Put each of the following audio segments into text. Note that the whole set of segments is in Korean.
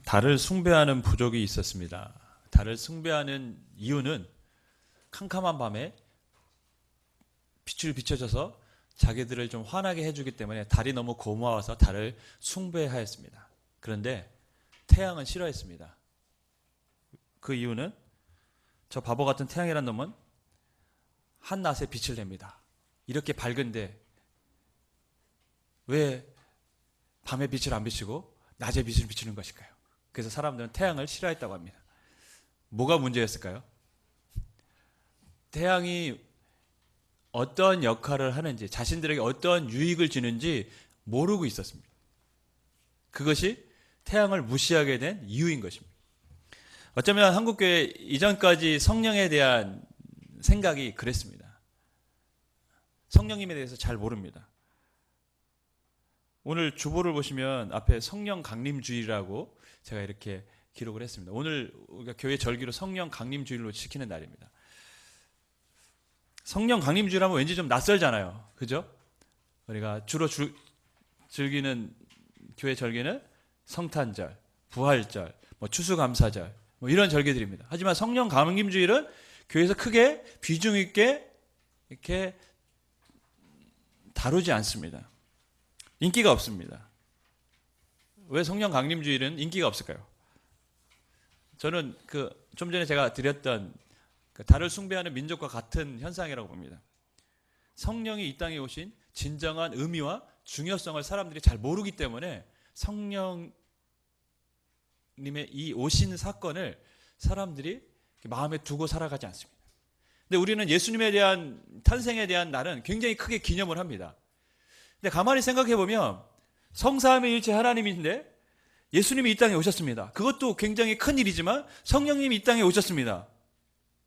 달을 숭배하는 부족이 있었습니다. 달을 숭배하는 이유는 캄캄한 밤에 빛을 비춰줘서 자기들을 좀 환하게 해주기 때문에 달이 너무 고마워서 달을 숭배하였습니다. 그런데 태양은 싫어했습니다. 그 이유는 저 바보 같은 태양이란 놈은 한낮에 빛을 냅니다. 이렇게 밝은데 왜 밤에 빛을 안 비추고 낮에 빛을 비추는 것일까요? 그래서 사람들은 태양을 싫어했다고 합니다. 뭐가 문제였을까요? 태양이 어떤 역할을 하는지, 자신들에게 어떤 유익을 주는지 모르고 있었습니다. 그것이 태양을 무시하게 된 이유인 것입니다. 어쩌면 한국교회 이전까지 성령에 대한 생각이 그랬습니다. 성령님에 대해서 잘 모릅니다. 오늘 주보를 보시면 앞에 성령 강림주일이라고 제가 이렇게 기록을 했습니다. 오늘 우리가 교회 절기로 성령 강림주일로 지키는 날입니다. 성령 강림주일 하면 왠지 좀 낯설잖아요. 그죠? 우리가 주로 즐기는 교회 절기는 성탄절, 부활절, 추수감사절 이런 절기들입니다. 하지만 성령 강림주일은 교회에서 크게 비중 있게 이렇게 다루지 않습니다. 인기가 없습니다. 왜 성령 강림주일은 인기가 없을까요? 저는 좀 전에 제가 드렸던 달을 숭배하는 민족과 같은 현상이라고 봅니다. 성령이 이 땅에 오신 진정한 의미와 중요성을 사람들이 잘 모르기 때문에 성령님의 이 오신 사건을 사람들이 마음에 두고 살아가지 않습니다. 근데 우리는 예수님에 대한 탄생에 대한 날은 굉장히 크게 기념을 합니다. 근데 가만히 생각해 보면 성삼위일체 하나님인데 예수님이 이 땅에 오셨습니다. 그것도 굉장히 큰 일이지만 성령님이 이 땅에 오셨습니다.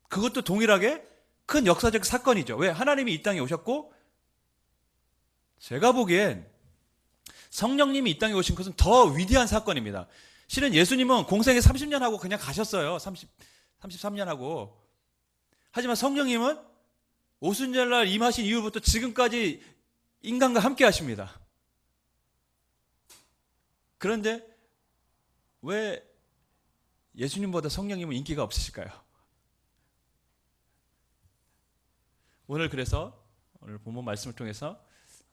그것도 동일하게 큰 역사적 사건이죠. 왜? 하나님이 이 땅에 오셨고 제가 보기엔 성령님이 이 땅에 오신 것은 더 위대한 사건입니다. 실은 예수님은 공생에 30년 하고 그냥 가셨어요. 33년 하고. 하지만 성령님은 오순절날 임하신 이후부터 지금까지 인간과 함께 하십니다. 그런데 왜 예수님보다 성령님은 인기가 없으실까요? 그래서 오늘 본문 말씀을 통해서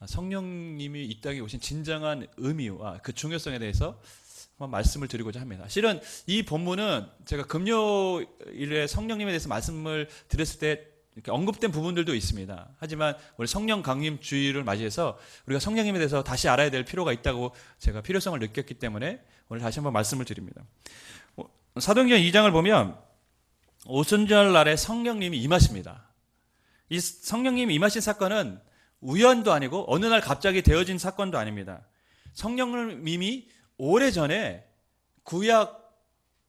성령님이 이 땅에 오신 진정한 의미와 그 중요성에 대해서 한번 말씀을 드리고자 합니다. 실은 이 본문은 제가 금요일에 성령님에 대해서 말씀을 드렸을 때 이렇게 언급된 부분들도 있습니다. 하지만 우리 성령 강림 주일을 맞이해서 우리가 성령님에 대해서 다시 알아야 될 필요가 있다고 제가 필요성을 느꼈기 때문에 오늘 다시 한번 말씀을 드립니다. 사도행전 2장을 보면 오순절 날에 성령님이 임하십니다. 이 성령님이 임하신 사건은 우연도 아니고 어느 날 갑자기 되어진 사건도 아닙니다. 성령님이 오래전에 구약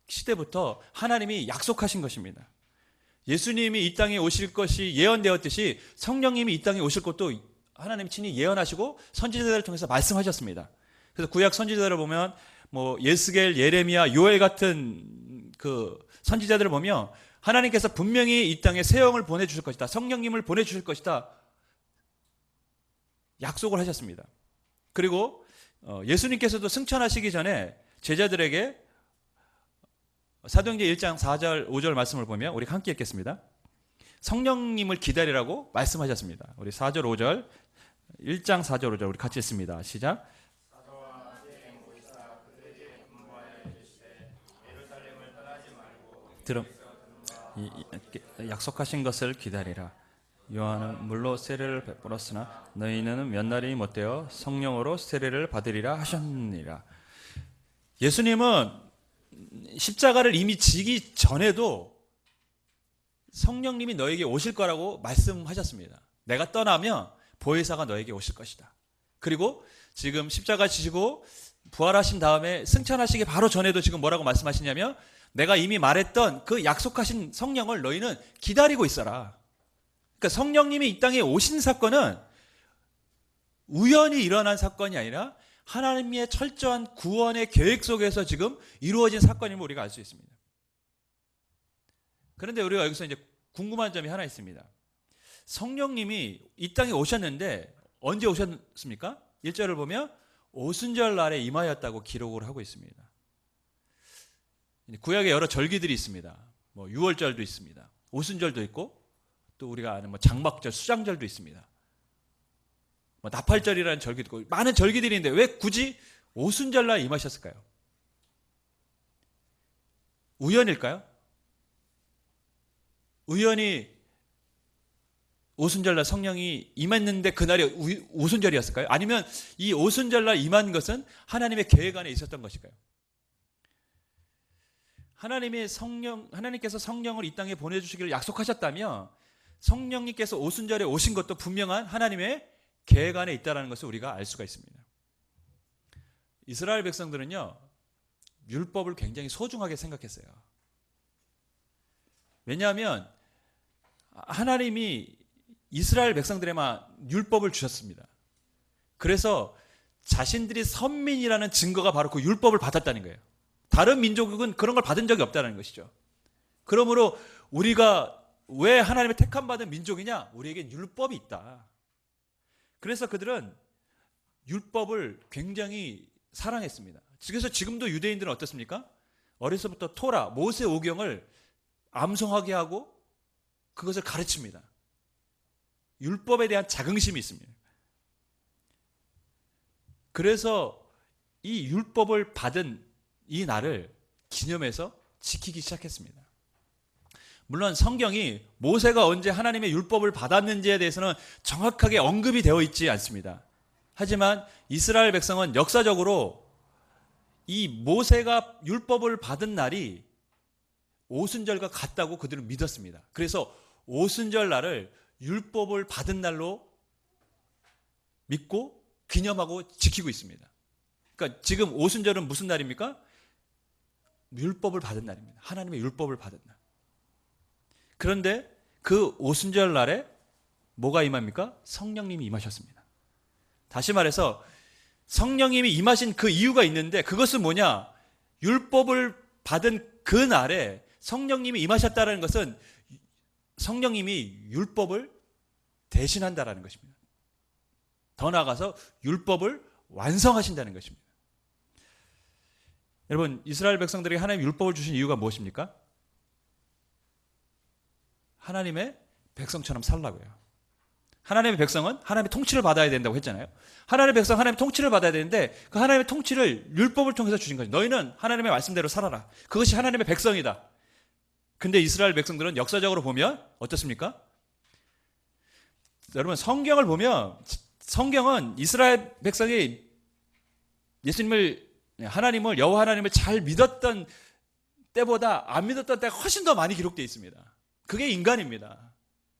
시대부터 하나님이 약속하신 것입니다. 예수님이 이 땅에 오실 것이 예언되었듯이 성령님이 이 땅에 오실 것도 하나님 친히 예언하시고 선지자들을 통해서 말씀하셨습니다. 그래서 구약 선지자들을 보면 예스겔, 예레미야, 요엘 같은 그 선지자들을 보면 하나님께서 분명히 이 땅에 새 영을 보내주실 것이다. 성령님을 보내주실 것이다. 약속을 하셨습니다. 그리고 예수님께서도 승천하시기 전에 제자들에게 사도행전 1장 4절 5절 말씀을 보면 우리 함께 읽겠습니다. 성령님을 기다리라고 말씀하셨습니다. 우리 4절 5절 1장 4절 5절 우리 같이 읽습니다. 시작. 들어 약속하신 것을 기다리라. 요한은 물로 세례를 베풀었으나 너희는 몇 날이 못되어 성령으로 세례를 받으리라 하셨느니라. 예수님은 십자가를 이미 지기 전에도 성령님이 너에게 오실 거라고 말씀하셨습니다. 내가 떠나면 보혜사가 너에게 오실 것이다. 그리고 지금 십자가 지시고 부활하신 다음에 승천하시기 바로 전에도 지금 뭐라고 말씀하시냐면 내가 이미 말했던 그 약속하신 성령을 너희는 기다리고 있어라. 그러니까 성령님이 이 땅에 오신 사건은 우연히 일어난 사건이 아니라 하나님의 철저한 구원의 계획 속에서 지금 이루어진 사건임을 우리가 알 수 있습니다. 그런데 우리가 여기서 이제 궁금한 점이 하나 있습니다. 성령님이 이 땅에 오셨는데 언제 오셨습니까? 1절을 보면 오순절 날에 임하였다고 기록을 하고 있습니다. 구약에 여러 절기들이 있습니다. 뭐 유월절도 있습니다. 오순절도 있고 또 우리가 아는 뭐 장막절, 수장절도 있습니다. 뭐 나팔절이라는 절기도 있고 많은 절기들이 있는데 왜 굳이 오순절날 임하셨을까요? 우연일까요? 우연히 오순절날 성령이 임했는데 그날이 오순절이었을까요? 아니면 이 오순절날 임한 것은 하나님의 계획 안에 있었던 것일까요? 하나님께서 성령을 이 땅에 보내주시기를 약속하셨다면 성령님께서 오순절에 오신 것도 분명한 하나님의 계획 안에 있다는 것을 우리가 알 수가 있습니다. 이스라엘 백성들은요, 율법을 굉장히 소중하게 생각했어요. 왜냐하면 하나님이 이스라엘 백성들에만 율법을 주셨습니다. 그래서 자신들이 선민이라는 증거가 바로 그 율법을 받았다는 거예요. 다른 민족은 그런 걸 받은 적이 없다는 것이죠. 그러므로 우리가 왜 하나님의 택함 받은 민족이냐? 우리에겐 율법이 있다. 그래서 그들은 율법을 굉장히 사랑했습니다. 그래서 지금도 유대인들은 어떻습니까? 어려서부터 토라, 모세 오경을 암송하게 하고 그것을 가르칩니다. 율법에 대한 자긍심이 있습니다. 그래서 이 율법을 받은 이 날을 기념해서 지키기 시작했습니다. 물론 성경이 모세가 언제 하나님의 율법을 받았는지에 대해서는 정확하게 언급이 되어 있지 않습니다. 하지만 이스라엘 백성은 역사적으로 이 모세가 율법을 받은 날이 오순절과 같다고 그들은 믿었습니다. 그래서 오순절 날을 율법을 받은 날로 믿고 기념하고 지키고 있습니다. 그러니까 지금 오순절은 무슨 날입니까? 율법을 받은 날입니다. 하나님의 율법을 받은 날. 그런데 그 오순절 날에 뭐가 임합니까? 성령님이 임하셨습니다. 다시 말해서 성령님이 임하신 그 이유가 있는데 그것은 뭐냐? 율법을 받은 그 날에 성령님이 임하셨다는 것은 성령님이 율법을 대신한다는 것입니다. 더 나아가서 율법을 완성하신다는 것입니다. 여러분, 이스라엘 백성들에게 하나님 율법을 주신 이유가 무엇입니까? 하나님의 백성처럼 살라고요. 하나님의 백성은 하나님의 통치를 받아야 된다고 했잖아요. 하나님의 백성 하나님의 통치를 받아야 되는데 그 하나님의 통치를 율법을 통해서 주신 거죠. 너희는 하나님의 말씀대로 살아라. 그것이 하나님의 백성이다. 근데 이스라엘 백성들은 역사적으로 보면 어떻습니까? 여러분, 성경을 보면 성경은 이스라엘 백성이 예수님을, 하나님을, 여호와 하나님을 잘 믿었던 때보다 안 믿었던 때가 훨씬 더 많이 기록되어 있습니다. 그게 인간입니다.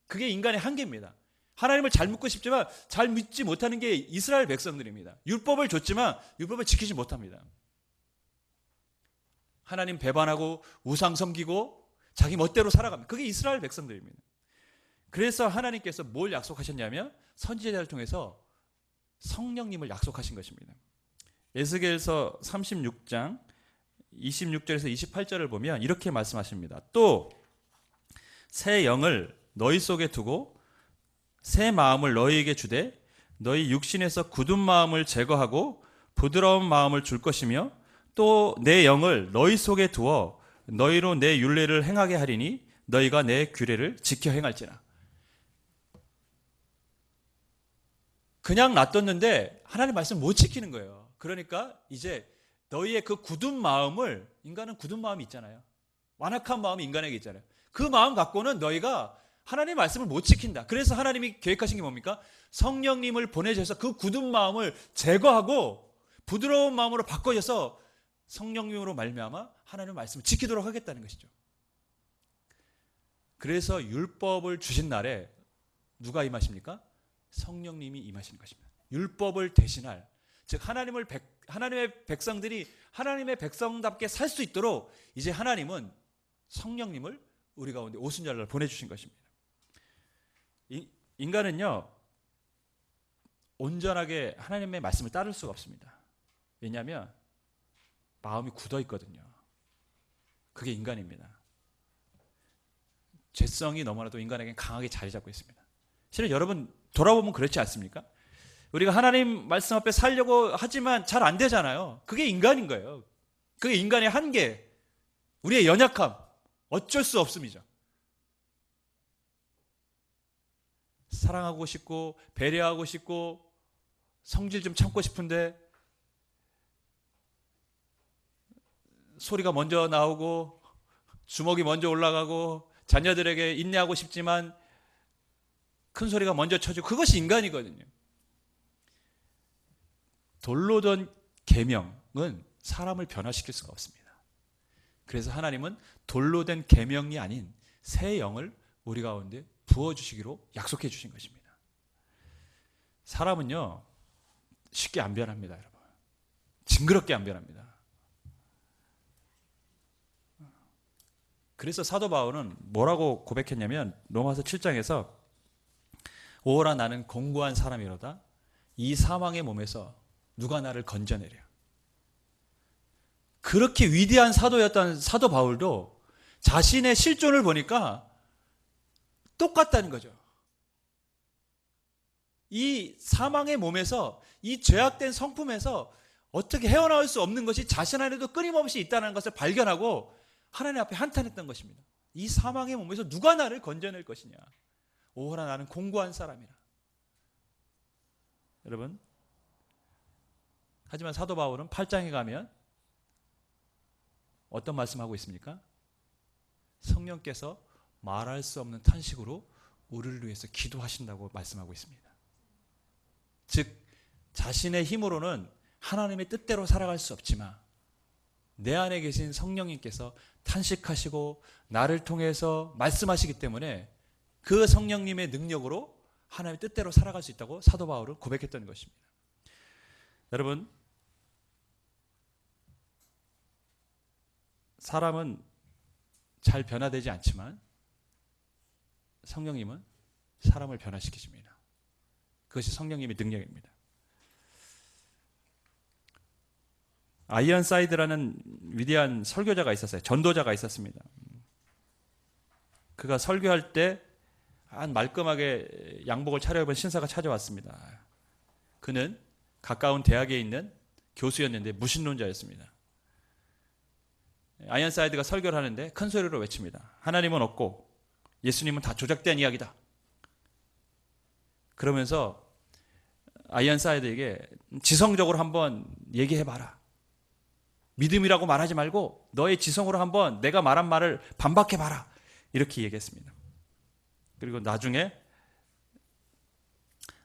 그게 인간의 한계입니다. 하나님을 잘 믿고 싶지만 잘 믿지 못하는 게 이스라엘 백성들입니다. 율법을 줬지만 율법을 지키지 못합니다. 하나님 배반하고 우상 섬기고 자기 멋대로 살아갑니다. 그게 이스라엘 백성들입니다. 그래서 하나님께서 뭘 약속하셨냐면 선지자를 통해서 성령님을 약속하신 것입니다. 에스겔서 36장 26절에서 28절을 보면 이렇게 말씀하십니다. 또 새 영을 너희 속에 두고 새 마음을 너희에게 주되 너희 육신에서 굳은 마음을 제거하고 부드러운 마음을 줄 것이며 또 내 영을 너희 속에 두어 너희로 내 율례를 행하게 하리니 너희가 내 규례를 지켜 행할지라. 그냥 놔뒀는데 하나님 말씀 못 지키는 거예요. 그러니까 이제 너희의 그 굳은 마음을, 인간은 굳은 마음이 있잖아요. 완악한 마음이 인간에게 있잖아요. 그 마음 갖고는 너희가 하나님의 말씀을 못 지킨다. 그래서 하나님이 계획하신 게 뭡니까? 성령님을 보내셔서 그 굳은 마음을 제거하고 부드러운 마음으로 바꿔줘서 성령님으로 말미암아 하나님의 말씀을 지키도록 하겠다는 것이죠. 그래서 율법을 주신 날에 누가 임하십니까? 성령님이 임하시는 것입니다. 율법을 대신할, 즉 하나님의 백성들이 하나님의 백성답게 살 수 있도록 이제 하나님은 성령님을 우리 가운데 오순절날 보내주신 것입니다. 인간은요, 온전하게 하나님의 말씀을 따를 수가 없습니다. 왜냐하면 마음이 굳어 있거든요. 그게 인간입니다. 죄성이 너무나도 인간에게 강하게 자리 잡고 있습니다. 실은 여러분 돌아보면 그렇지 않습니까? 우리가 하나님 말씀 앞에 살려고 하지만 잘 안 되잖아요. 그게 인간인 거예요. 그게 인간의 한계. 우리의 연약함, 어쩔 수 없음이죠. 사랑하고 싶고 배려하고 싶고 성질 좀 참고 싶은데 소리가 먼저 나오고 주먹이 먼저 올라가고 자녀들에게 인내하고 싶지만 큰 소리가 먼저 쳐지고, 그것이 인간이거든요. 돌로 된 계명은 사람을 변화시킬 수가 없습니다. 그래서 하나님은 돌로 된 계명이 아닌 새 영을 우리 가운데 부어주시기로 약속해 주신 것입니다. 사람은요, 쉽게 안 변합니다, 여러분. 징그럽게 안 변합니다. 그래서 사도 바울은 뭐라고 고백했냐면, 로마서 7장에서 오호라 나는 공고한 사람이로다. 이 사망의 몸에서 누가 나를 건져내랴. 그렇게 위대한 사도였던 사도 바울도 자신의 실존을 보니까 똑같다는 거죠. 이 사망의 몸에서, 이 죄악된 성품에서 어떻게 헤어나올 수 없는 것이 자신 안에도 끊임없이 있다는 것을 발견하고 하나님 앞에 한탄했던 것입니다. 이 사망의 몸에서 누가 나를 건져낼 것이냐. 오호라 나는 공고한 사람이라. 여러분, 하지만 사도 바울은 8장에 가면 어떤 말씀하고 있습니까? 성령께서 말할 수 없는 탄식으로 우리를 위해서 기도하신다고 말씀하고 있습니다. 즉, 자신의 힘으로는 하나님의 뜻대로 살아갈 수 없지만 내 안에 계신 성령님께서 탄식하시고 나를 통해서 말씀하시기 때문에 그 성령님의 능력으로 하나님의 뜻대로 살아갈 수 있다고 사도 바울은 고백했던 것입니다. 여러분, 사람은 잘 변화되지 않지만 성령님은 사람을 변화시키십니다. 그것이 성령님의 능력입니다. 아이언사이드라는 위대한 설교자가 있었어요. 전도자가 있었습니다. 그가 설교할 때 말끔하게 양복을 차려입은 신사가 찾아왔습니다. 그는 가까운 대학에 있는 교수였는데 무신론자였습니다. 아이언사이드가 설교를 하는데 큰 소리로 외칩니다. 하나님은 없고 예수님은 다 조작된 이야기다. 그러면서 아이언사이드에게 지성적으로 한번 얘기해봐라. 믿음이라고 말하지 말고 너의 지성으로 한번 내가 말한 말을 반박해봐라. 이렇게 얘기했습니다. 그리고 나중에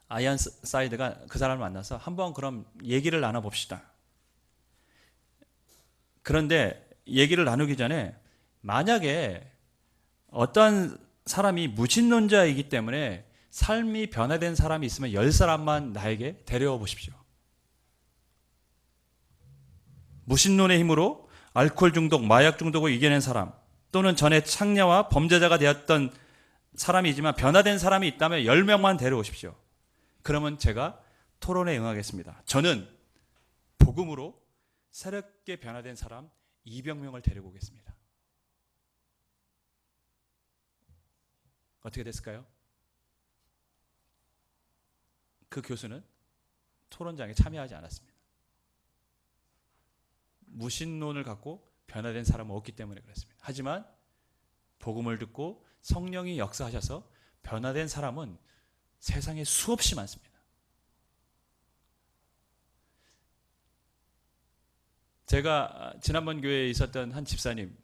아이언사이드가 그 사람을 만나서 한번 그럼 얘기를 나눠봅시다. 그런데 얘기를 나누기 전에 만약에 어떤 사람이 무신론자이기 때문에 삶이 변화된 사람이 있으면 10사람만 나에게 데려와 보십시오. 무신론의 힘으로 알코올 중독, 마약 중독을 이겨낸 사람, 또는 전에 창녀와 범죄자가 되었던 사람이지만 변화된 사람이 있다면 10명만 데려오십시오. 그러면 제가 토론에 응하겠습니다. 저는 복음으로 새롭게 변화된 사람 200명을 데리고 오겠습니다. 어떻게 됐을까요? 그 교수는 토론장에 참여하지 않았습니다. 무신론을 갖고 변화된 사람은 없기 때문에 그렇습니다. 하지만 복음을 듣고 성령이 역사하셔서 변화된 사람은 세상에 수없이 많습니다. 제가 지난번 교회에 있었던 한 집사님,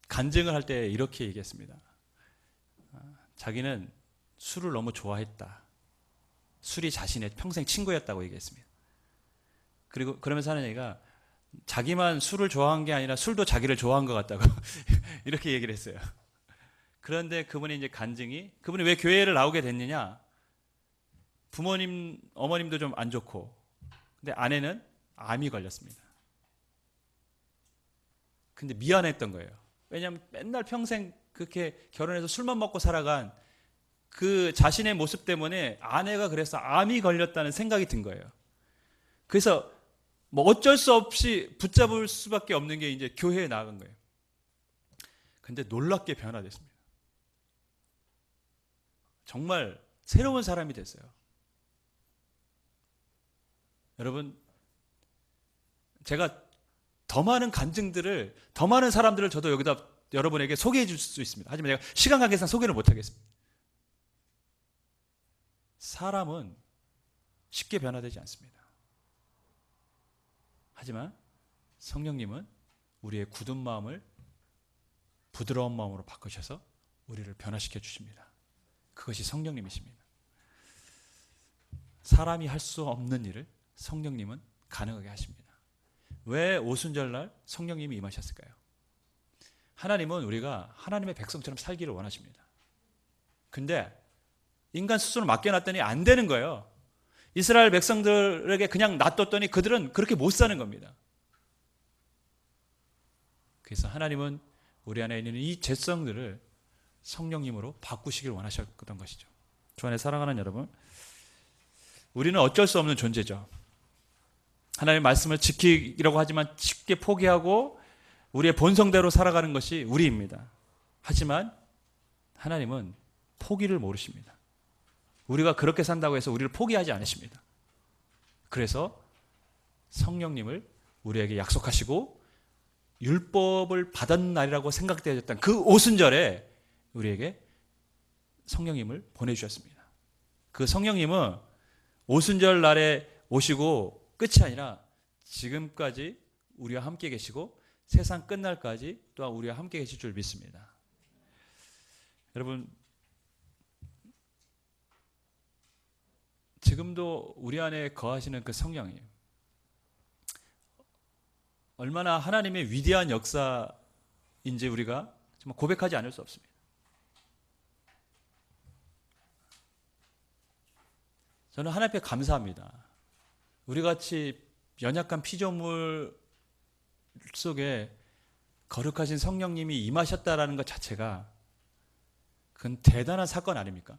간증을 할 때 이렇게 얘기했습니다. 자기는 술을 너무 좋아했다. 술이 자신의 평생 친구였다고 얘기했습니다. 그리고 그러면서 하는 얘기가 자기만 술을 좋아한 게 아니라 술도 자기를 좋아한 것 같다고 이렇게 얘기를 했어요. 그런데 그분이 이제 간증이, 그분이 왜 교회를 나오게 됐느냐? 부모님, 어머님도 좀 안 좋고, 근데 아내는 암이 걸렸습니다. 근데 미안했던 거예요. 왜냐하면 맨날 평생 그렇게 결혼해서 술만 먹고 살아간 그 자신의 모습 때문에 아내가 그래서 암이 걸렸다는 생각이 든 거예요. 그래서 뭐 어쩔 수 없이 붙잡을 수밖에 없는 게 이제 교회에 나간 거예요. 근데 놀랍게 변화됐습니다. 정말 새로운 사람이 됐어요. 여러분, 제가 더 많은 간증들을, 더 많은 사람들을 저도 여기다 여러분에게 소개해 줄 수 있습니다. 하지만 제가 시간 관계상 소개를 못 하겠습니다. 사람은 쉽게 변화되지 않습니다. 하지만 성령님은 우리의 굳은 마음을 부드러운 마음으로 바꾸셔서 우리를 변화시켜 주십니다. 그것이 성령님이십니다. 사람이 할 수 없는 일을 성령님은 가능하게 하십니다. 왜 오순절날 성령님이 임하셨을까요? 하나님은 우리가 하나님의 백성처럼 살기를 원하십니다. 근데 인간 스스로 맡겨놨더니 안 되는 거예요. 이스라엘 백성들에게 그냥 놔뒀더니 그들은 그렇게 못 사는 겁니다. 그래서 하나님은 우리 안에 있는 이 죄성들을 성령님으로 바꾸시길 원하셨던 것이죠. 주 안에 사랑하는 여러분, 우리는 어쩔 수 없는 존재죠. 하나님의 말씀을 지키려고 하지만 쉽게 포기하고 우리의 본성대로 살아가는 것이 우리입니다. 하지만 하나님은 포기를 모르십니다. 우리가 그렇게 산다고 해서 우리를 포기하지 않으십니다. 그래서 성령님을 우리에게 약속하시고 율법을 받은 날이라고 생각되어졌던 그 오순절에 우리에게 성령님을 보내주셨습니다. 그 성령님은 오순절 날에 오시고 끝이 아니라 지금까지 우리와 함께 계시고 세상 끝날까지 또한 우리와 함께 계실 줄 믿습니다. 여러분, 지금도 우리 안에 거하시는 그 성령이 얼마나 하나님의 위대한 역사인지 우리가 정말 고백하지 않을 수 없습니다. 저는 하나님 앞에 감사합니다. 우리같이 연약한 피조물 속에 거룩하신 성령님이 임하셨다라는 것 자체가 그건 대단한 사건 아닙니까?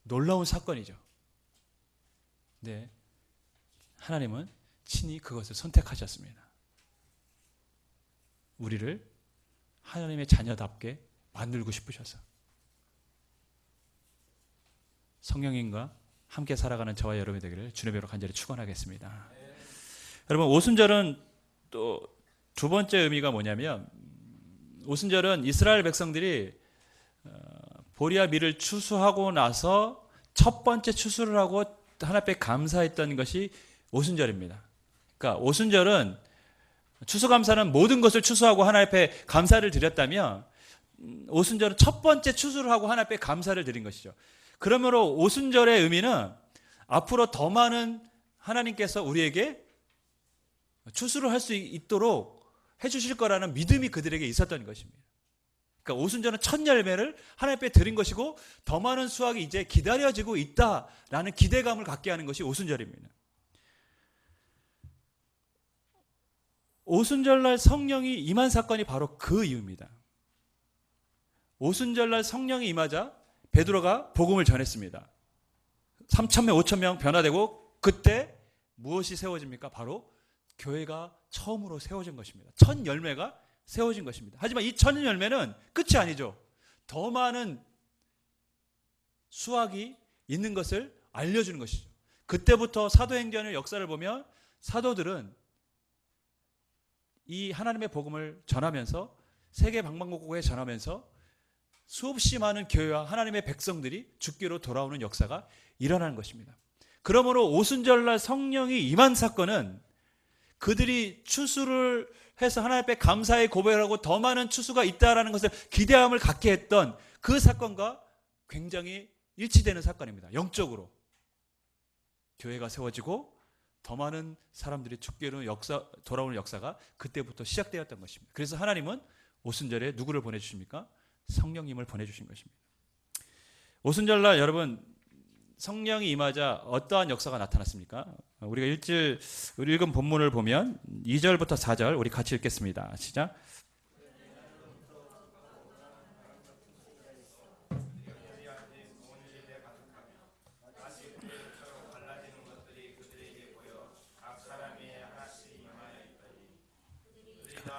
놀라운 사건이죠. 네, 하나님은 친히 그것을 선택하셨습니다. 우리를 하나님의 자녀답게 만들고 싶으셔서 성령님과 함께 살아가는 저와 여러분이 되기를 주님의 이름으로 간절히 축원하겠습니다. 여러분, 오순절은 또 두 번째 의미가 뭐냐면, 오순절은 이스라엘 백성들이 보리와 밀을 추수하고 나서 첫 번째 추수를 하고 하나님 앞에 감사했던 것이 오순절입니다. 그러니까 오순절은, 추수감사는 모든 것을 추수하고 하나님 앞에 감사를 드렸다면, 오순절은 첫 번째 추수를 하고 하나님 앞에 감사를 드린 것이죠. 그러므로 오순절의 의미는 앞으로 더 많은 하나님께서 우리에게 추수를 할 수 있도록 해주실 거라는 믿음이 그들에게 있었던 것입니다. 그러니까 오순절은 첫 열매를 하나님 앞에 드린 것이고 더 많은 수확이 이제 기다려지고 있다라는 기대감을 갖게 하는 것이 오순절입니다. 오순절날 성령이 임한 사건이 바로 그 이유입니다. 오순절날 성령이 임하자 베드로가 복음을 전했습니다. 3,000명, 5,000명 변화되고 그때 무엇이 세워집니까? 바로 교회가 처음으로 세워진 것입니다. 첫 열매가 세워진 것입니다. 하지만 이 첫 열매는 끝이 아니죠. 더 많은 수확이 있는 것을 알려주는 것이죠. 그때부터 사도행전의 역사를 보면 사도들은 이 하나님의 복음을 전하면서 세계 방방곡곡에 전하면서 수없이 많은 교회와 하나님의 백성들이 주께로 돌아오는 역사가 일어나는 것입니다. 그러므로 오순절날 성령이 임한 사건은 그들이 추수를 해서 하나님 앞에 감사의 고백을 하고 더 많은 추수가 있다라는 것을 기대함을 갖게 했던 그 사건과 굉장히 일치되는 사건입니다. 영적으로 교회가 세워지고 더 많은 사람들이 주께로 돌아오는 역사가 그때부터 시작되었던 것입니다. 그래서 하나님은 오순절에 누구를 보내주십니까? 성령님을 보내주신 것입니다. 오순절날 여러분, 성령이 임하자 어떠한 역사가 나타났습니까? 우리가 우리 읽은 본문을 보면 2절부터 4절 우리 같이 읽겠습니다. 시작.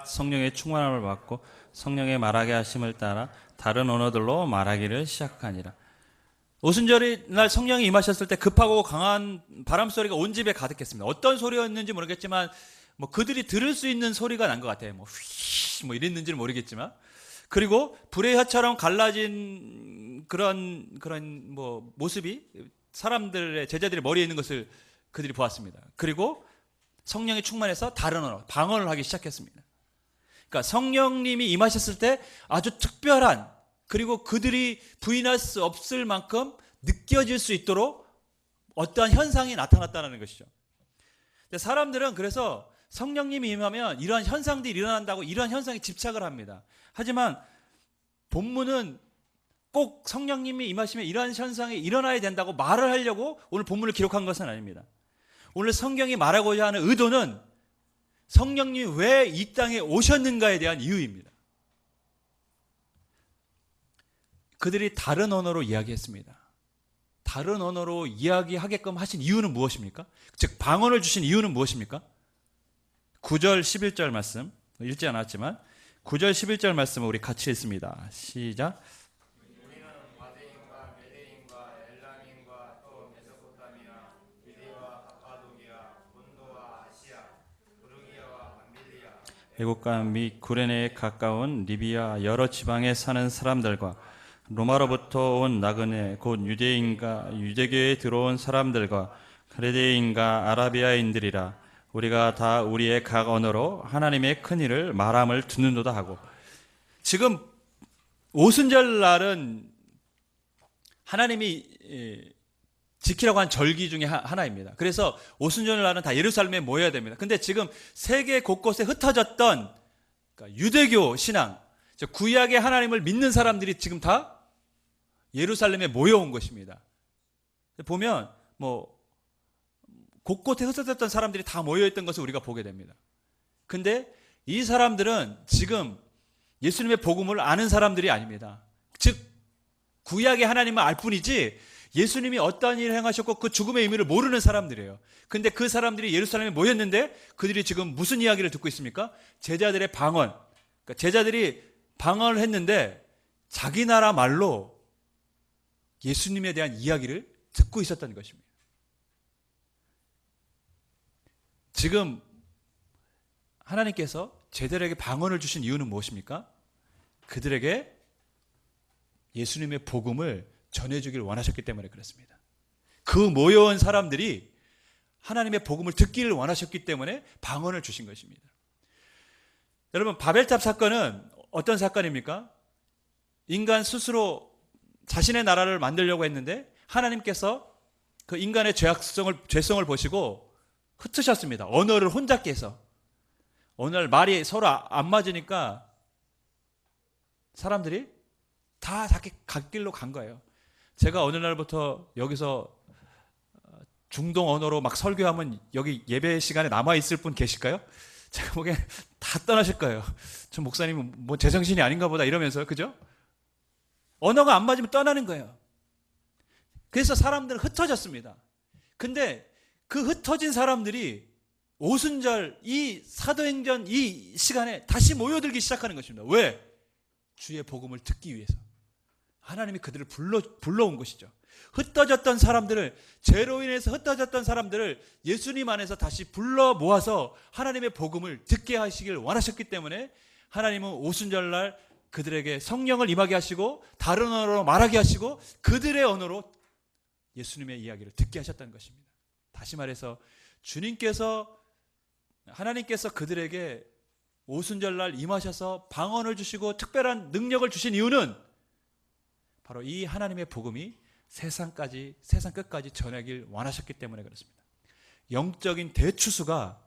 성령의 충만함을 받고 성령의 말하게 하심을 따라 다른 언어들로 말하기를 시작하니라. 오순절이 날 성령이 임하셨을 때 급하고 강한 바람 소리가 온 집에 가득했습니다. 어떤 소리였는지 모르겠지만 뭐 그들이 들을 수 있는 소리가 난 것 같아요. 뭐 휘, 뭐 이랬는지는 모르겠지만. 그리고 불의 혀처럼 갈라진 그런 뭐 모습이 사람들의 제자들의 머리에 있는 것을 그들이 보았습니다. 그리고 성령이 충만해서 다른 언어, 방언을 하기 시작했습니다. 그러니까 성령님이 임하셨을 때 아주 특별한, 그리고 그들이 부인할 수 없을 만큼 느껴질 수 있도록 어떠한 현상이 나타났다는 것이죠. 근데 사람들은 그래서 성령님이 임하면 이러한 현상들이 일어난다고 이러한 현상에 집착을 합니다. 하지만 본문은 꼭 성령님이 임하시면 이러한 현상이 일어나야 된다고 말을 하려고 오늘 본문을 기록한 것은 아닙니다. 오늘 성경이 말하고자 하는 의도는 성령님이 왜 이 땅에 오셨는가에 대한 이유입니다. 그들이 다른 언어로 이야기했습니다. 다른 언어로 이야기하게끔 하신 이유는 무엇입니까? 즉 방언을 주신 이유는 무엇입니까? 9절 11절 말씀 읽지 않았지만 9절 11절 말씀을 우리 같이 읽습니다. 시작. 우리는 바데인과 메데인과 엘람인과 또 메소포타미아, 유대와 갑바도기아, 본도와 아시아, 부르기아와 밤빌리아, 애국과 및 구레네에 가까운 리비아 여러 지방에 사는 사람들과 로마로부터 온 나그네 곧 유대인과 유대교에 들어온 사람들과 크레데인과 아라비아인들이라 우리가 다 우리의 각 언어로 하나님의 큰 일을 말함을 듣는도다 하고. 지금 오순절날은 하나님이 지키라고 한 절기 중에 하나입니다. 그래서 오순절날은 다 예루살렘에 모여야 됩니다. 근데 지금 세계 곳곳에 흩어졌던 그러니까 유대교 신앙, 구약의 하나님을 믿는 사람들이 지금 다 예루살렘에 모여온 것입니다. 보면 뭐 곳곳에 흩어졌던 사람들이 다 모여있던 것을 우리가 보게 됩니다. 근데 이 사람들은 지금 예수님의 복음을 아는 사람들이 아닙니다. 즉 구약의 하나님을 알 뿐이지 예수님이 어떠한 일을 행하셨고 그 죽음의 의미를 모르는 사람들이에요. 근데 그 사람들이 예루살렘에 모였는데 그들이 지금 무슨 이야기를 듣고 있습니까? 제자들의 방언. 그러니까 제자들이 방언을 했는데 자기 나라 말로 예수님에 대한 이야기를 듣고 있었던 것입니다. 지금 하나님께서 제자들에게 방언을 주신 이유는 무엇입니까? 그들에게 예수님의 복음을 전해주길 원하셨기 때문에 그렇습니다. 그 모여온 사람들이 하나님의 복음을 듣기를 원하셨기 때문에 방언을 주신 것입니다. 여러분, 바벨탑 사건은 어떤 사건입니까? 인간 스스로 자신의 나라를 만들려고 했는데 하나님께서 그 인간의 죄성을 보시고 흩으셨습니다. 언어를 혼잡 깨서. 어느 날 말이 서로 안 맞으니까 사람들이 다 자기 갈 길로 간 거예요. 제가 어느 날부터 여기서 중동 언어로 막 설교하면 여기 예배 시간에 남아있을 분 계실까요? 제가 보기엔 다 떠나실 거예요. 저 목사님은 뭐 제정신이 아닌가 보다 이러면서, 그죠? 언어가 안 맞으면 떠나는 거예요. 그래서 사람들은 흩어졌습니다. 근데 그 흩어진 사람들이 오순절 이 사도행전 이 시간에 다시 모여들기 시작하는 것입니다. 왜? 주의 복음을 듣기 위해서. 하나님이 그들을 불러온 것이죠. 흩어졌던 사람들을, 죄로 인해서 흩어졌던 사람들을 예수님 안에서 다시 불러 모아서 하나님의 복음을 듣게 하시길 원하셨기 때문에 하나님은 오순절날 그들에게 성령을 임하게 하시고 다른 언어로 말하게 하시고 그들의 언어로 예수님의 이야기를 듣게 하셨다는 것입니다. 다시 말해서 하나님께서 그들에게 오순절날 임하셔서 방언을 주시고 특별한 능력을 주신 이유는 바로 이 하나님의 복음이 세상 끝까지 전하길 원하셨기 때문에 그렇습니다. 영적인 대추수가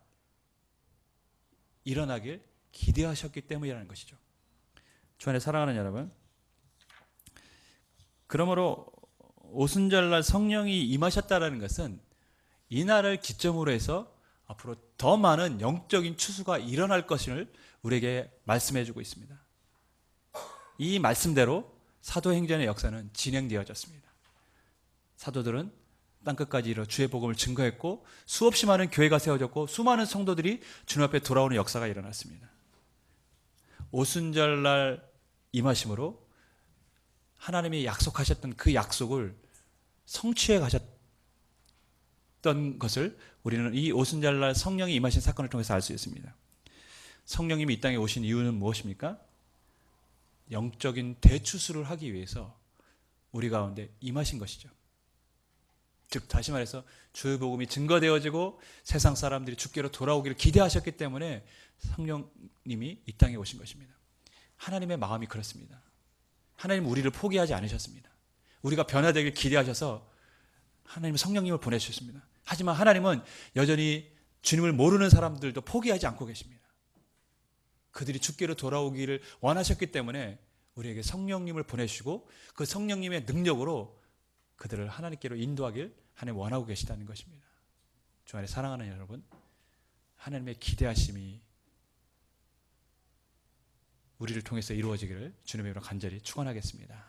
일어나길 기대하셨기 때문이라는 것이죠. 주 안에 사랑하는 여러분, 그러므로 오순절날 성령이 임하셨다는 것은 이날을 기점으로 해서 앞으로 더 많은 영적인 추수가 일어날 것을 우리에게 말씀해 주고 있습니다. 이 말씀대로 사도행전의 역사는 진행되어졌습니다. 사도들은 땅끝까지 이르러 주의 복음을 증거했고 수없이 많은 교회가 세워졌고 수많은 성도들이 주님 앞에 돌아오는 역사가 일어났습니다. 오순절날 임하심으로 하나님이 약속하셨던 그 약속을 성취해 가셨 몰랐던 것을 우리는 이 오순절날 성령이 임하신 사건을 통해서 알 수 있습니다. 성령님이 이 땅에 오신 이유는 무엇입니까? 영적인 대추수를 하기 위해서 우리 가운데 임하신 것이죠. 즉 다시 말해서 주의 복음이 증거되어지고 세상 사람들이 주께로 돌아오기를 기대하셨기 때문에 성령님이 이 땅에 오신 것입니다. 하나님의 마음이 그렇습니다. 하나님은 우리를 포기하지 않으셨습니다. 우리가 변화되길 기대하셔서 하나님은 성령님을 보내주셨습니다. 하지만 하나님은 여전히 주님을 모르는 사람들도 포기하지 않고 계십니다. 그들이 주께로 돌아오기를 원하셨기 때문에 우리에게 성령님을 보내주시고 그 성령님의 능력으로 그들을 하나님께로 인도하길 하나님 원하고 계시다는 것입니다. 주 안에 사랑하는 여러분, 하나님의 기대하심이 우리를 통해서 이루어지기를 주님의 이름으로 간절히 축원하겠습니다.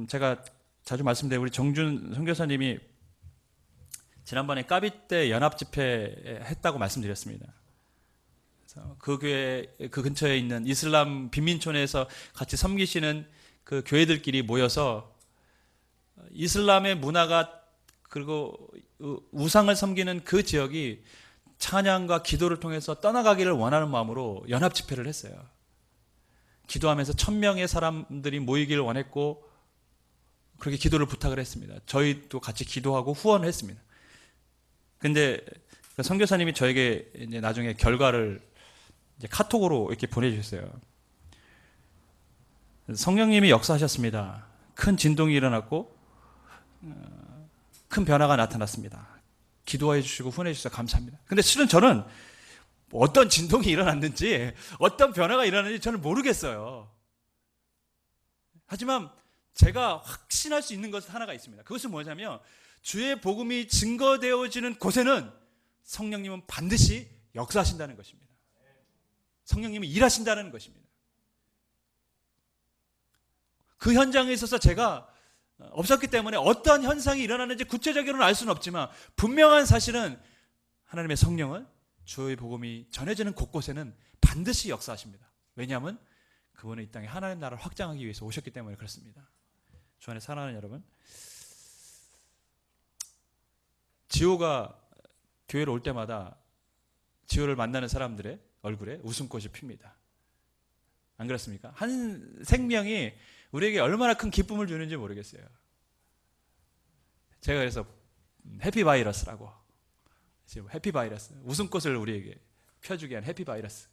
제가 자주 말씀드린 우리 정준 선교사님이 지난번에 까비떼 연합 집회 했다고 말씀드렸습니다. 그래서 그 교회 그 근처에 있는 이슬람 빈민촌에서 같이 섬기시는 그 교회들끼리 모여서 이슬람의 문화가 그리고 우상을 섬기는 그 지역이 찬양과 기도를 통해서 떠나가기를 원하는 마음으로 연합 집회를 했어요. 기도하면서 1000명의 사람들이 모이기를 원했고 그렇게 기도를 부탁을 했습니다. 저희도 같이 기도하고 후원을 했습니다. 근데 선교사님이 저에게 이제 나중에 결과를 이제 카톡으로 이렇게 보내주셨어요. 성령님이 역사하셨습니다. 큰 진동이 일어났고 큰 변화가 나타났습니다. 기도해 주시고 후원해 주셔서 감사합니다. 근데 실은 저는 어떤 진동이 일어났는지 어떤 변화가 일어났는지 저는 모르겠어요. 하지만 제가 확신할 수 있는 것은 하나가 있습니다. 그것은 뭐냐면 주의 복음이 증거되어지는 곳에는 성령님은 반드시 역사하신다는 것입니다. 성령님이 일하신다는 것입니다. 그 현장에 있어서 제가 없었기 때문에 어떤 현상이 일어나는지 구체적으로는 알 수는 없지만 분명한 사실은 하나님의 성령은 주의 복음이 전해지는 곳곳에는 반드시 역사하십니다. 왜냐하면 그분은 이 땅에 하나님 나라를 확장하기 위해서 오셨기 때문에 그렇습니다. 주 안에 사랑하는 여러분, 지호가 교회로 올 때마다 지호를 만나는 사람들의 얼굴에 웃음꽃이 핍니다. 안 그렇습니까? 한 생명이 우리에게 얼마나 큰 기쁨을 주는지 모르겠어요. 제가 그래서 해피바이러스라고, 해피바이러스, 웃음꽃을 우리에게 펴주게 한 해피바이러스.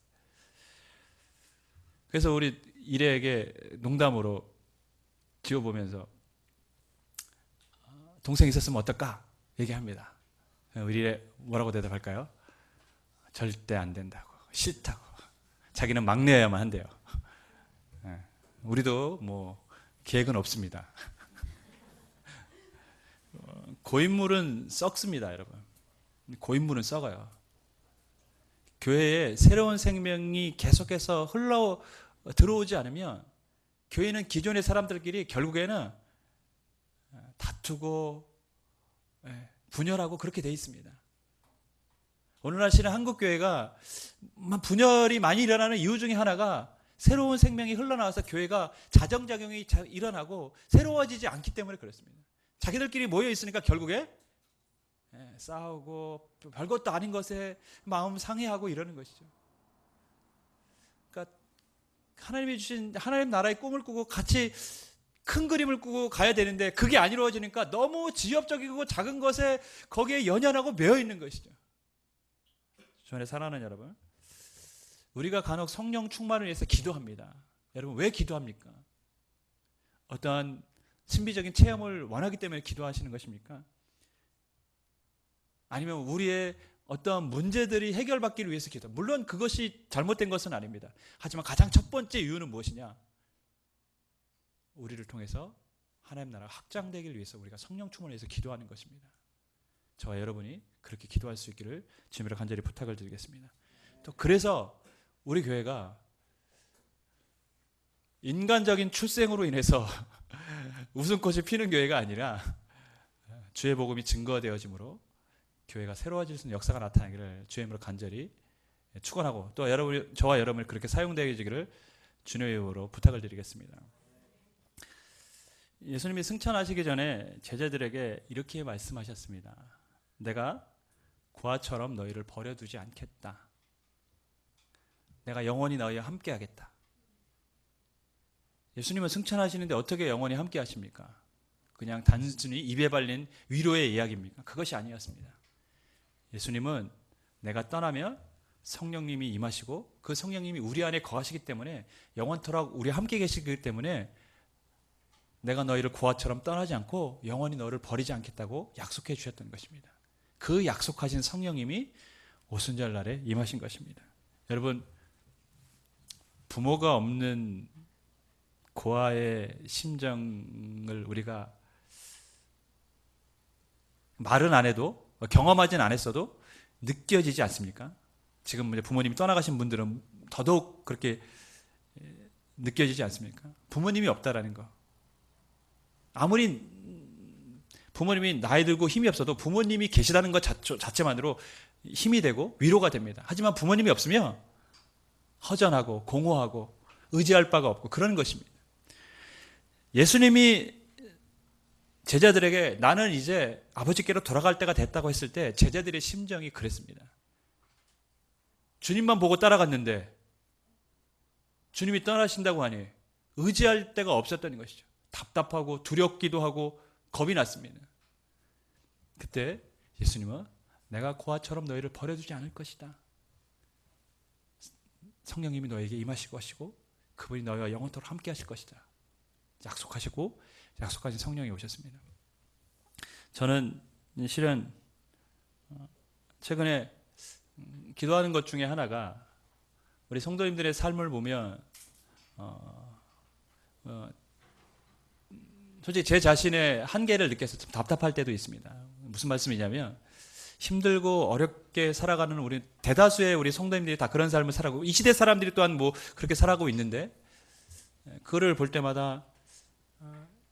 그래서 우리 일에게 농담으로 지어보면서 동생 있었으면 어떨까 얘기합니다. 우리 일에 뭐라고 대답할까요? 절대 안 된다고, 싫다고. 자기는 막내여야만 한대요. 우리도 뭐 계획은 없습니다. 고인물은 썩습니다, 여러분. 고인물은 썩어요. 교회에 새로운 생명이 계속해서 흘러 들어오지 않으면 교회는 기존의 사람들끼리 결국에는 다투고 분열하고 그렇게 돼 있습니다. 오늘날 실은 한국 교회가 분열이 많이 일어나는 이유 중에 하나가 새로운 생명이 흘러나와서 교회가 자정작용이 일어나고 새로워지지 않기 때문에 그렇습니다. 자기들끼리 모여 있으니까 결국에 싸우고 별것도 아닌 것에 마음 상해하고 이러는 것이죠. 그러니까 하나님이 주신 하나님 나라의 꿈을 꾸고 같이 큰 그림을 꾸고 가야 되는데 그게 안 이루어지니까 너무 지엽적이고 작은 것에 거기에 연연하고 매여 있는 것이죠. 주안에 사랑하는 여러분, 우리가 간혹 성령 충만을 위해서 기도합니다. 여러분 왜 기도합니까? 어떠한 신비적인 체험을 원하기 때문에 기도하시는 것입니까? 아니면 우리의 어떤 문제들이 해결받기를 위해서 기도합니다. 물론 그것이 잘못된 것은 아닙니다. 하지만 가장 첫 번째 이유는 무엇이냐? 우리를 통해서 하나님 나라가 확장되기를 위해서 우리가 성령 충만을 위해서 기도하는 것입니다. 저와 여러분이 그렇게 기도할 수 있기를 주님으로 간절히 부탁을 드리겠습니다. 또 그래서 우리 교회가 인간적인 출생으로 인해서 웃음꽃이 피는 교회가 아니라 주의 복음이 증거되어짐으로 교회가 새로워질 수 있는 역사가 나타나기를 주의 이름으로 간절히 축원하고 또 저와 여러분이 그렇게 사용되어지기를 주님의 이름으로 부탁을 드리겠습니다. 예수님이 승천하시기 전에 제자들에게 이렇게 말씀하셨습니다. 내가 고아처럼 너희를 버려두지 않겠다. 내가 영원히 너희와 함께하겠다. 예수님은 승천하시는데 어떻게 영원히 함께하십니까? 그냥 단순히 입에 발린 위로의 이야기입니까? 그것이 아니었습니다. 예수님은 내가 떠나면 성령님이 임하시고 그 성령님이 우리 안에 거하시기 때문에 영원토록 우리 함께 계시기 때문에 내가 너희를 고아처럼 떠나지 않고 영원히 너를 버리지 않겠다고 약속해 주셨던 것입니다. 그 약속하신 성령님이 오순절 날에 임하신 것입니다. 여러분, 부모가 없는 고아의 심정을 우리가 말은 안 해도 경험하진 않았어도 느껴지지 않습니까? 지금 부모님이 떠나가신 분들은 더더욱 그렇게 느껴지지 않습니까? 부모님이 없다라는 거. 아무리 부모님이 나이 들고 힘이 없어도 부모님이 계시다는 것 자체만으로 힘이 되고 위로가 됩니다. 하지만 부모님이 없으면 허전하고 공허하고 의지할 바가 없고 그런 것입니다. 예수님이 제자들에게 나는 이제 아버지께로 돌아갈 때가 됐다고 했을 때 제자들의 심정이 그랬습니다. 주님만 보고 따라갔는데 주님이 떠나신다고 하니 의지할 데가 없었던 것이죠. 답답하고 두렵기도 하고 겁이 났습니다. 그때 예수님은 내가 고아처럼 너희를 버려두지 않을 것이다. 성령님이 너에게 임하시고 하시고 그분이 너희와 영원토록 함께 하실 것이다. 약속하시고 약속하신 성령이 오셨습니다. 저는 실은 최근에 기도하는 것 중에 하나가 우리 성도님들의 삶을 보면 솔직히 제 자신의 한계를 느껴서 좀 답답할 때도 있습니다. 무슨 말씀이냐면 힘들고 어렵게 살아가는 우리 대다수의 우리 성도님들이 다 그런 삶을 살아가고 이 시대 사람들이 또한 뭐 그렇게 살아가고 있는데 그거를 볼 때마다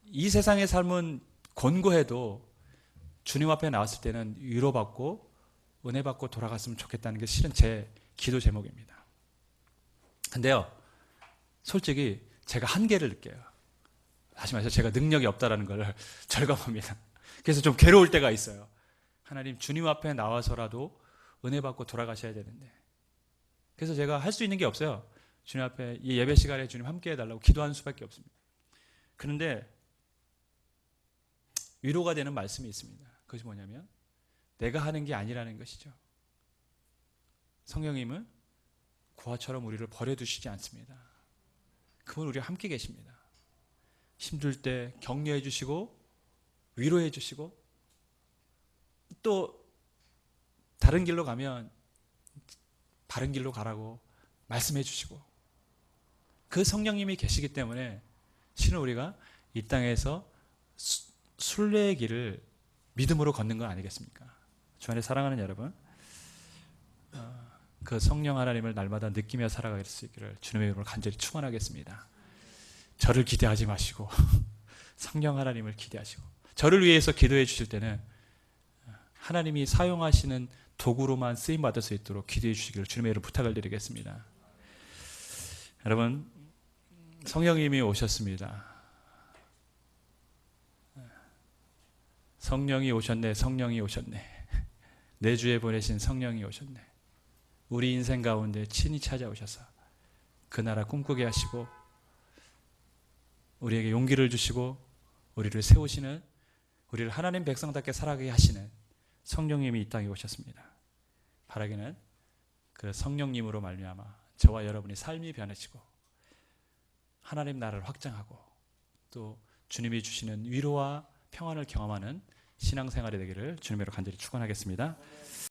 이 세상의 삶은 권고해도 주님 앞에 나왔을 때는 위로받고 은혜받고 돌아갔으면 좋겠다는 게 실은 제 기도 제목입니다. 근데요, 솔직히 제가 한계를 느껴요. 다시 말해서 제가 능력이 없다라는 걸 절감합니다. 그래서 좀 괴로울 때가 있어요. 하나님, 주님 앞에 나와서라도 은혜받고 돌아가셔야 되는데. 그래서 제가 할 수 있는 게 없어요. 주님 앞에 이 예배 시간에 주님 함께 해달라고 기도하는 수밖에 없습니다. 그런데 위로가 되는 말씀이 있습니다. 그것이 뭐냐면 내가 하는 게 아니라는 것이죠. 성령님은 고아처럼 우리를 버려두시지 않습니다. 그분 우리와 함께 계십니다. 힘들 때 격려해 주시고 위로해 주시고 또 다른 길로 가면 바른 길로 가라고 말씀해 주시고 그 성령님이 계시기 때문에 실은 우리가 이 땅에서 순례의 길을 믿음으로 걷는 거 아니겠습니까? 주 안에 사랑하는 여러분, 그 성령 하나님을 날마다 느끼며 살아갈 수 있기를 주님의 이름으로 간절히 축원하겠습니다. 저를 기대하지 마시고 성령 하나님을 기대하시고 저를 위해서 기도해 주실 때는 하나님이 사용하시는 도구로만 쓰임 받을 수 있도록 기도해 주시기를 주님의 이름으로 부탁을 드리겠습니다. 여러분, 성령님이 오셨습니다. 성령이 오셨네, 성령이 오셨네. 내 주에 보내신 성령이 오셨네. 우리 인생 가운데 친히 찾아오셔서 그 나라 꿈꾸게 하시고 우리에게 용기를 주시고 우리를 세우시는, 우리를 하나님 백성답게 살아가게 하시는 성령님이 이 땅에 오셨습니다. 바라기는 그 성령님으로 말미암아 저와 여러분의 삶이 변해지고 하나님 나라를 확장하고 또 주님이 주시는 위로와 평안을 경험하는 신앙생활이 되기를 주님으로 간절히 축원하겠습니다.